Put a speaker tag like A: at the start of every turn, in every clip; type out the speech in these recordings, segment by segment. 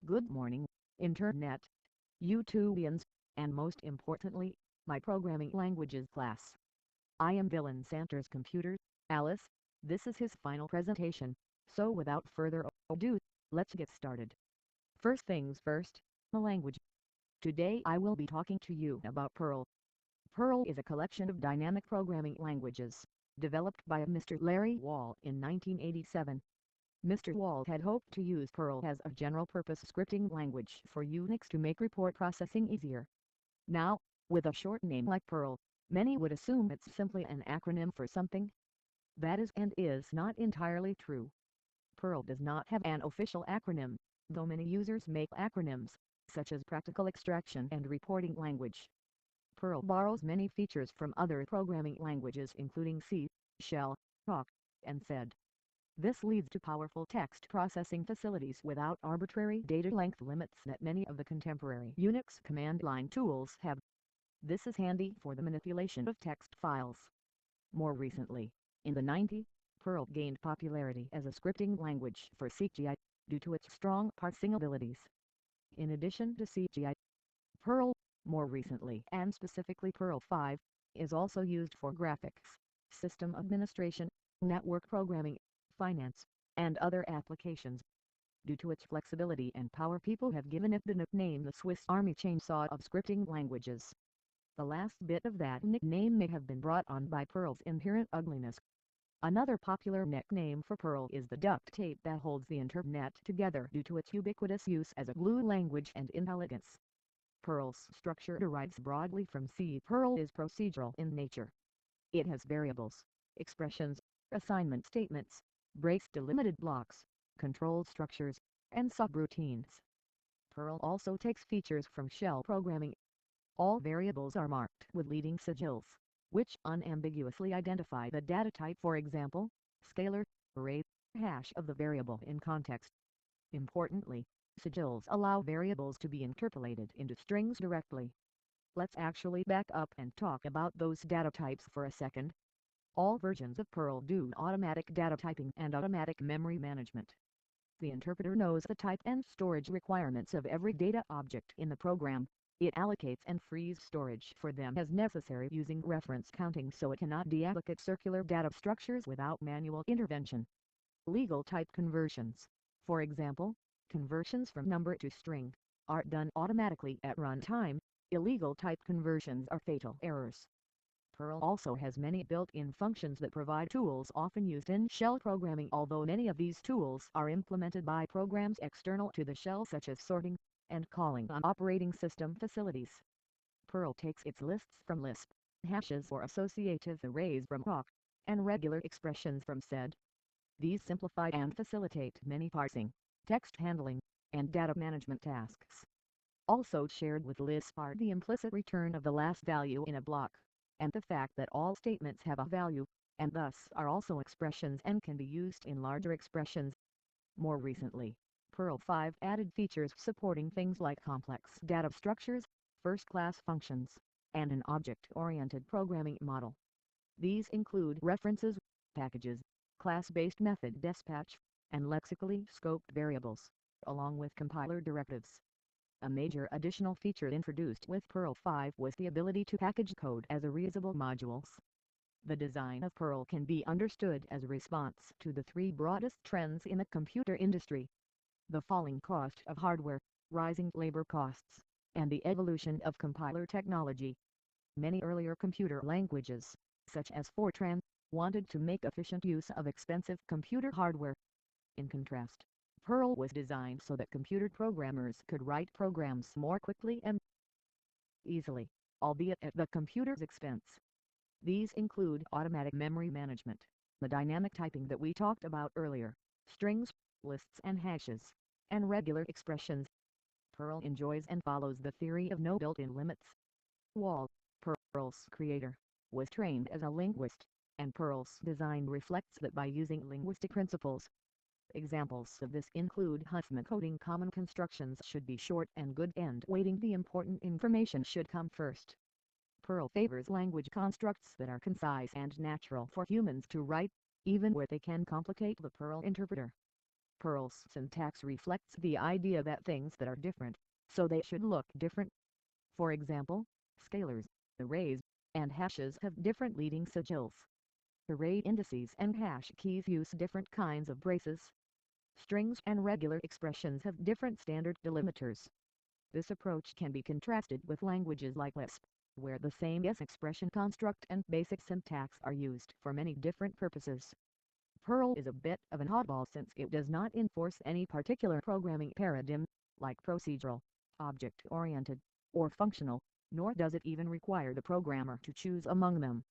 A: Good morning, Internet, YouTubians, and most importantly, my programming languages class. I am Dylan Santer's computer, Alice. This is his final presentation, so without further ado, let's get started. First things first, the language. Today I will be talking to you about Perl. Perl is a collection of dynamic programming languages, developed by Mr. Larry Wall in 1987. Mr. Wall had hoped to use Perl as a general-purpose scripting language for Unix to make report processing easier. Now, with a short name like Perl, many would assume it's simply an acronym for something. That is not entirely true. Perl does not have an official acronym, though many users make acronyms, such as Practical Extraction and Reporting Language. Perl borrows many features from other programming languages including C, Shell, Awk, and Sed. This leads to powerful text processing facilities without arbitrary data length limits that many of the contemporary Unix command line tools have. This is handy for the manipulation of text files. More recently, in the 90s, Perl gained popularity as a scripting language for CGI, due to its strong parsing abilities. In addition to CGI, Perl, more recently and specifically Perl 5, is also used for graphics, system administration, network programming, finance, and other applications. Due to its flexibility and power, people have given it the nickname the Swiss Army chainsaw of scripting languages. The last bit of that nickname may have been brought on by Perl's inherent ugliness. Another popular nickname for Perl is the duct tape that holds the Internet together due to its ubiquitous use as a glue language and inelegance. Perl's structure derives broadly from C. Perl is procedural in nature. It has variables, expressions, assignment statements, brace delimited blocks, control structures, and subroutines. Perl also takes features from shell programming. All variables are marked with leading sigils, which unambiguously identify the data type, for example, scalar, array, hash of the variable in context. Importantly, sigils allow variables to be interpolated into strings directly. Let's actually back up and talk about those data types for a second. All versions of Perl do automatic data typing and automatic memory management. The interpreter knows the type and storage requirements of every data object in the program. It allocates and frees storage for them as necessary using reference counting, so it cannot deallocate circular data structures without manual intervention. Legal type conversions, for example, conversions from number to string, are done automatically at runtime. Illegal type conversions are fatal errors. Perl also has many built-in functions that provide tools often used in shell programming, although many of these tools are implemented by programs external to the shell, such as sorting and calling on operating system facilities. Perl takes its lists from Lisp, hashes or associative arrays from Awk, and regular expressions from Sed. These simplify and facilitate many parsing, text handling, and data management tasks. Also shared with Lisp are the implicit return of the last value in a block, and the fact that all statements have a value, and thus are also expressions and can be used in larger expressions. More recently, Perl 5 added features supporting things like complex data structures, first-class functions, and an object-oriented programming model. These include references, packages, class-based method dispatch, and lexically scoped variables, along with compiler directives. A major additional feature introduced with Perl 5 was the ability to package code as reusable modules. The design of Perl can be understood as a response to the three broadest trends in the computer industry: the falling cost of hardware, rising labor costs, and the evolution of compiler technology. Many earlier computer languages, such as Fortran, wanted to make efficient use of expensive computer hardware. In contrast, Perl was designed so that computer programmers could write programs more quickly and easily, albeit at the computer's expense. These include automatic memory management, the dynamic typing that we talked about earlier, strings, lists and hashes, and regular expressions. Perl enjoys and follows the theory of no built-in limits. Wall, Perl's creator, was trained as a linguist, and Perl's design reflects that by using linguistic principles. Examples of this include Huffman coding: common constructions should be short and good, and waiting, the important information should come first. Perl favors language constructs that are concise and natural for humans to write, even where they can complicate the Perl interpreter. Perl's syntax reflects the idea that things that are different, so they should look different. For example, scalars, arrays, and hashes have different leading sigils. Array indices and hash keys use different kinds of braces. Strings and regular expressions have different standard delimiters. This approach can be contrasted with languages like Lisp, where the same expression construct and basic syntax are used for many different purposes. Perl is a bit of an oddball since it does not enforce any particular programming paradigm, like procedural, object-oriented, or functional, nor does it even require the programmer to choose among them.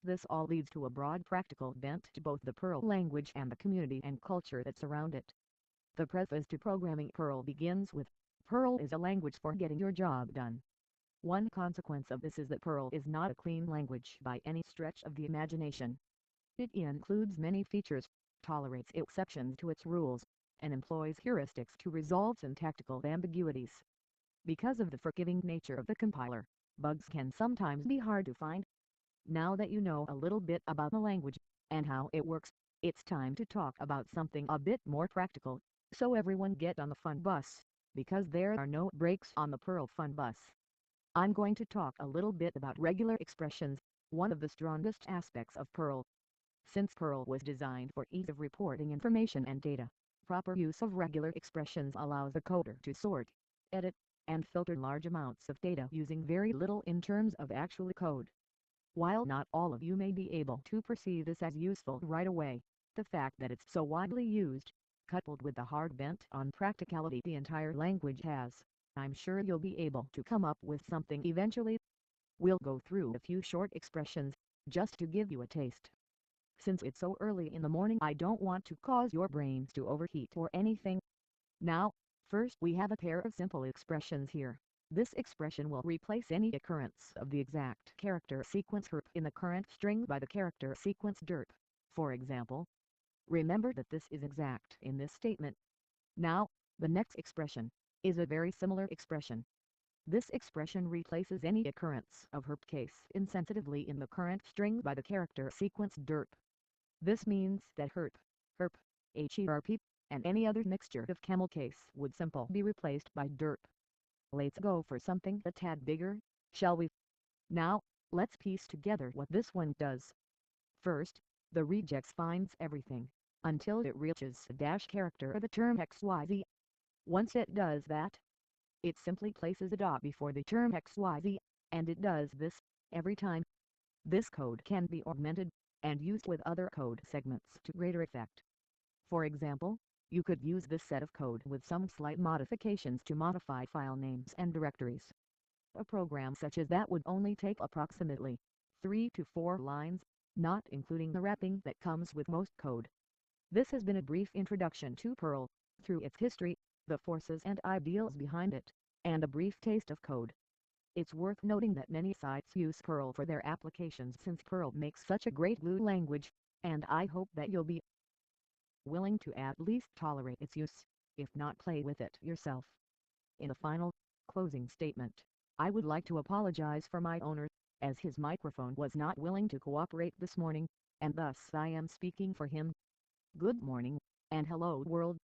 A: This all leads to a broad practical bent to both the Perl language and the community and culture that surround it. The preface to Programming Perl begins with, "Perl is a language for getting your job done." One consequence of this is that Perl is not a clean language by any stretch of the imagination. It includes many features, tolerates exceptions to its rules, and employs heuristics to resolve syntactical ambiguities. Because of the forgiving nature of the compiler, bugs can sometimes be hard to find. Now that you know a little bit about the language, and how it works, it's time to talk about something a bit more practical, so everyone get on the fun bus, because there are no brakes on the Perl fun bus. I'm going to talk a little bit about regular expressions, one of the strongest aspects of Perl. Since Perl was designed for ease of reporting information and data, proper use of regular expressions allows the coder to sort, edit, and filter large amounts of data using very little in terms of actual code. While not all of you may be able to perceive this as useful right away, the fact that it's so widely used, coupled with the hard bent on practicality the entire language has, I'm sure you'll be able to come up with something eventually. We'll go through a few short expressions, just to give you a taste. Since it's so early in the morning, I don't want to cause your brains to overheat or anything. Now, first we have a pair of simple expressions here. This expression will replace any occurrence of the exact character sequence herp in the current string by the character sequence derp. For example, remember that this is exact in this statement. Now, the next expression is a very similar expression. This expression replaces any occurrence of herp case insensitively in the current string by the character sequence derp. This means that herp, herp, and any other mixture of camel case would simply be replaced by derp. Let's go for something a tad bigger, shall we? Now, let's piece together what this one does. First, the regex finds everything, until it reaches a dash character of the term xyz. Once it does that, it simply places a dot before the term xyz, and it does this every time. This code can be augmented and used with other code segments to greater effect. For example, you could use this set of code with some slight modifications to modify file names and directories. A program such as that would only take approximately 3 to 4 lines, not including the wrapping that comes with most code. This has been a brief introduction to Perl, through its history, the forces and ideals behind it, and a brief taste of code. It's worth noting that many sites use Perl for their applications since Perl makes such a great glue language, and I hope that you'll be willing to at least tolerate its use, if not play with it yourself. In a final, closing statement, I would like to apologize for my owner, as his microphone was not willing to cooperate this morning, and thus I am speaking for him. Good morning, and hello world.